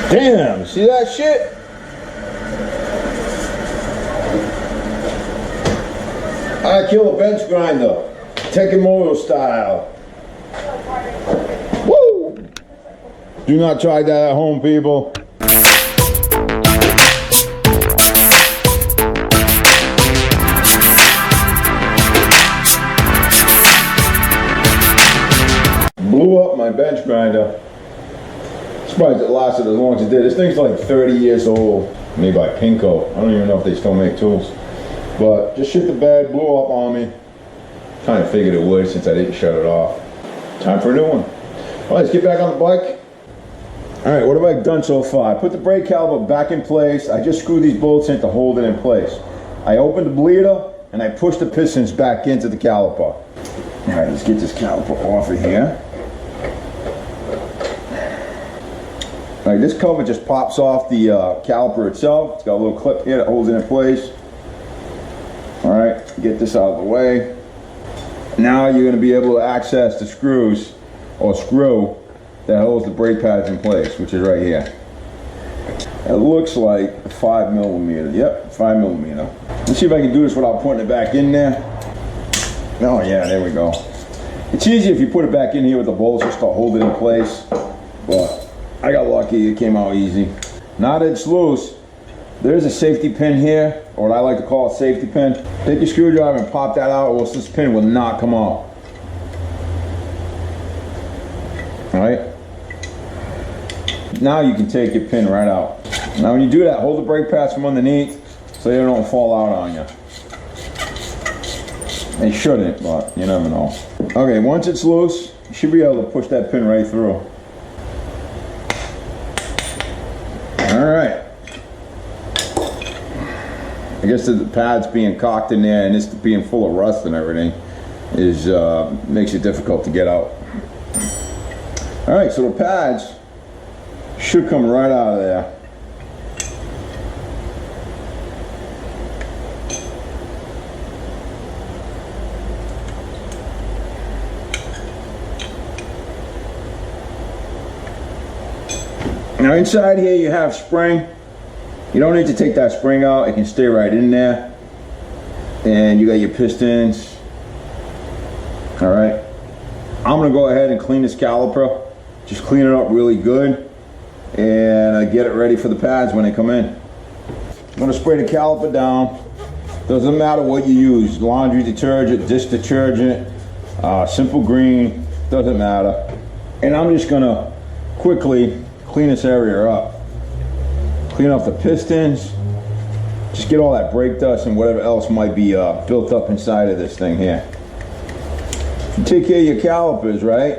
Damn, see that shit? I kill a bench grinder, Techn Moto style. Woo! Do not try that at home, people. Blew up my bench grinder. Surprised it lasted as long as it did. This thing's like 30 years old, made by Pinko. I don't even know if they still make tools. But just shit the bed, blew up on me. Kind of figured it would since I didn't shut it off. Time for a new one. All right, let's get back on the bike. All right, what have I done so far? I put the brake caliper back in place. I just screwed these bolts in to hold it in place. I opened the bleeder and I pushed the pistons back into the caliper. All right, let's get this caliper off of here. All right, this cover just pops off the caliper itself. It's got a little clip here that holds it in place. All right, get this out of the way. Now you're going to be able to access the screws or screw that holds the brake pads in place, which is right here. It looks like 5mm. Yep, 5mm. Let's see if I can do this without putting it back in there. Oh yeah, there we go. It's easy if you put it back in here with the bolts just to hold it in place, but I got lucky, it came out easy. Now that it's loose, there's a safety pin here, or what I like to call a safety pin. Take your screwdriver and pop that out, or else this pin will not come out. Alright? Now you can take your pin right out. Now when you do that, hold the brake pads from underneath so they don't fall out on you. They shouldn't, but you never know. Okay, once it's loose, you should be able to push that pin right through. Alright. I guess the pads being cocked in there and this being full of rust and everything is makes it difficult to get out. Alright, so the pads should come right out of there. Now inside here you have spring. You don't need to take that spring out, it can stay right in there. And you got your pistons. Alright. I'm going to go ahead and clean this caliper. Just clean it up really good. And get it ready for the pads when they come in. I'm going to spray the caliper down. Doesn't matter what you use. Laundry detergent, dish detergent, simple green, doesn't matter. And I'm just going to quickly clean this area up. Clean off the pistons. Just get all that brake dust and whatever else might be built up inside of this thing here. If you take care of your calipers, right?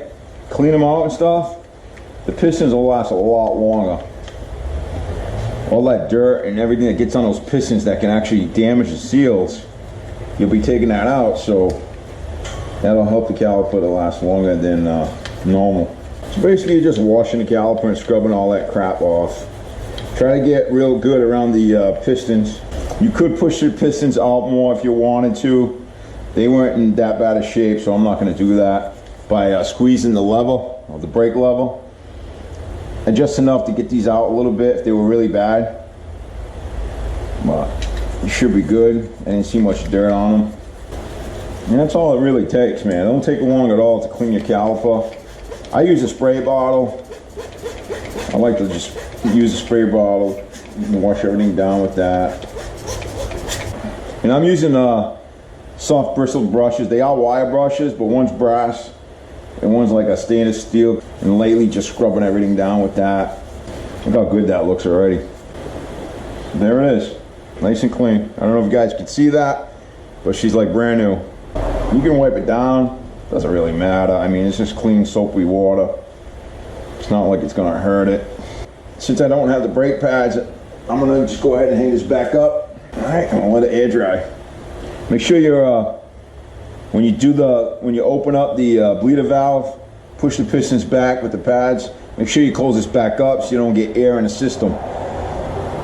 Clean them out and stuff. The pistons will last a lot longer. All that dirt and everything that gets on those pistons that can actually damage the seals, you'll be taking that out, so that'll help the caliper to last longer than normal. So basically you're just washing the caliper and scrubbing all that crap off. Try to get real good around the pistons. You could push your pistons out more if you wanted to. They weren't in that bad a shape, so I'm not going to do that. By squeezing the level, or the brake level. And just enough to get these out a little bit if they were really bad. But you should be good. I didn't see much dirt on them. And that's all it really takes, man. It don't take long at all to clean your caliper. I use a spray bottle. I like to just use a spray bottle and wash everything down with that. And I'm using soft bristled brushes. They are wire brushes, but one's brass and one's like a stainless steel. And lately just scrubbing everything down with that. Look how good that looks already. There it is, nice and clean. I don't know if you guys can see that, but she's like brand new. You can wipe it down, doesn't really matter. I mean, it's just clean soapy water. It's not like it's gonna hurt it. Since I don't have the brake pads, I'm gonna just go ahead and hang this back up. All right, I'm gonna let it air dry. Make sure you're when you open up the bleeder valve, push the pistons back with the pads. Make sure you close this back up so you don't get air in the system.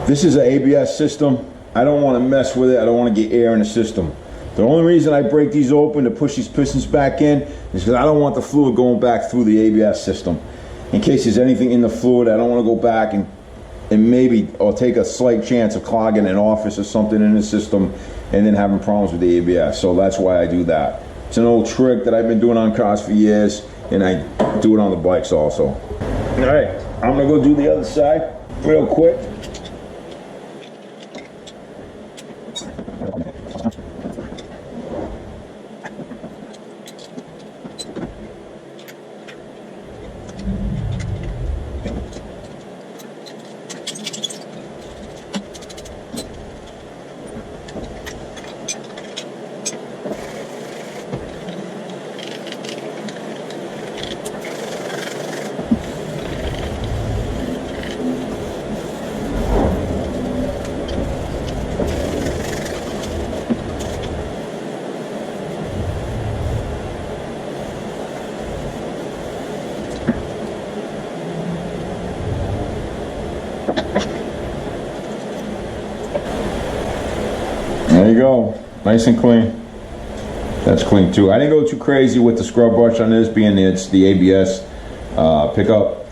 This is an ABS system. I don't want to mess with it. I don't want to get air in the system. The only reason I break these open to push these pistons back in is because I don't want the fluid going back through the ABS system. In case there's anything in the fluid, I don't want to go back and and maybe or take a slight chance of clogging an office or something in the system and then having problems with the ABS. So that's why I do that. It's an old trick that I've been doing on cars for years, and I do it on the bikes also. All right, I'm gonna go do the other side real quick. There you go, nice and clean. That's clean too. I didn't go too crazy with the scrub brush on this, being it's the ABS pickup,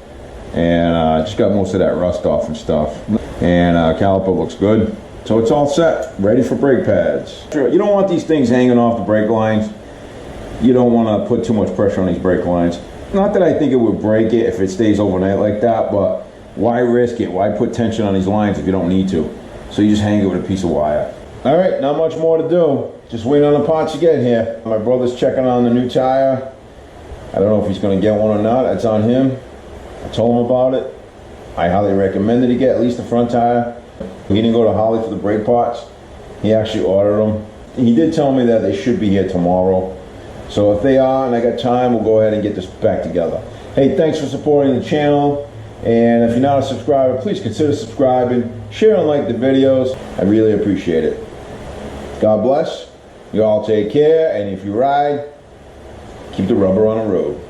and just got most of that rust off and stuff. And caliper looks good, so it's all set, ready for brake pads. You don't want these things hanging off the brake lines. You don't want to put too much pressure on these brake lines. Not that I think it would break it if it stays overnight like that, but why risk it? Why put tension on these lines if you don't need to? So you just hang it with a piece of wire. All right, not much more to do. Just waiting on the parts to get here. My brother's checking on the new tire. I don't know if he's gonna get one or not. That's on him. I told him about it. I highly recommend that he get at least the front tire. He didn't go to Harley for the brake parts. He actually ordered them. He did tell me that they should be here tomorrow. So if they are and I got time, we'll go ahead and get this back together. Hey, thanks for supporting the channel. And if you're not a subscriber, please consider subscribing, share and like the videos. I really appreciate it. God bless. You all take care, and if you ride, keep the rubber on the road.